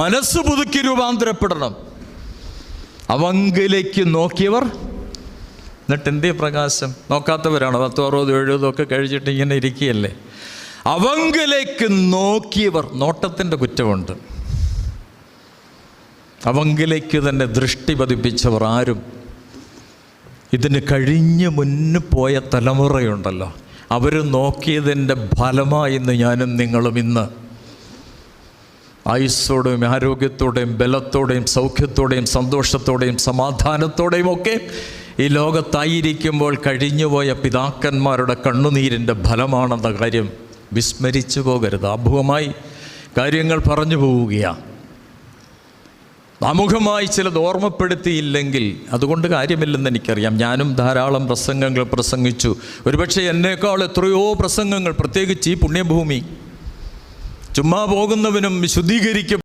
മനസ്സ് പുതുക്കി രൂപാന്തരപ്പെടണം. അവങ്കിലേക്ക് നോക്കിയവർ. എന്നിട്ട് എന്തേ പ്രകാശം? നോക്കാത്തവരാണ്. 10, 60, 70 ഒക്കെ കഴിച്ചിട്ട് ഇങ്ങനെ ഇരിക്കുകയല്ലേ. അവങ്കിലേക്ക് നോക്കിയവർ. നോട്ടത്തിൻ്റെ കുറ്റമുണ്ട്. അവങ്കിലേക്ക് തന്നെ ദൃഷ്ടി പതിപ്പിച്ചവർ ആരും. ഇതിന് കഴിഞ്ഞ് മുന്നു പോയ തലമുറയുണ്ടല്ലോ, അവർ നോക്കിയതിൻ്റെ ഫലമായി ഇന്ന് ഞാനും നിങ്ങളും ഇന്ന് ആയുസ്സോടെയും ആരോഗ്യത്തോടെയും ബലത്തോടെയും സൗഖ്യത്തോടെയും സന്തോഷത്തോടെയും സമാധാനത്തോടെയും ഒക്കെ ഈ ലോകത്തായിരിക്കുമ്പോൾ കഴിഞ്ഞുപോയ പിതാക്കന്മാരുടെ കണ്ണുനീരിൻ്റെ ഫലമാണെന്ന കാര്യം വിസ്മരിച്ചു പോകരുത്. അഭൂതമായി കാര്യങ്ങൾ പറഞ്ഞു പോവുകയാണ്. ആമുഖമായി ചിലത് ഓർമ്മപ്പെടുത്തിയില്ലെങ്കിൽ അതുകൊണ്ട് കാര്യമില്ലെന്ന് എനിക്കറിയാം. ഞാനും ധാരാളം പ്രസംഗങ്ങൾ പ്രസംഗിച്ചു. ഒരുപക്ഷെ എന്നേക്കാൾ എത്രയോ പ്രസംഗങ്ങൾ, പ്രത്യേകിച്ച് ഈ പുണ്യഭൂമി ചുമ്മാ പോകുന്നവനും ശുദ്ധീകരിക്കും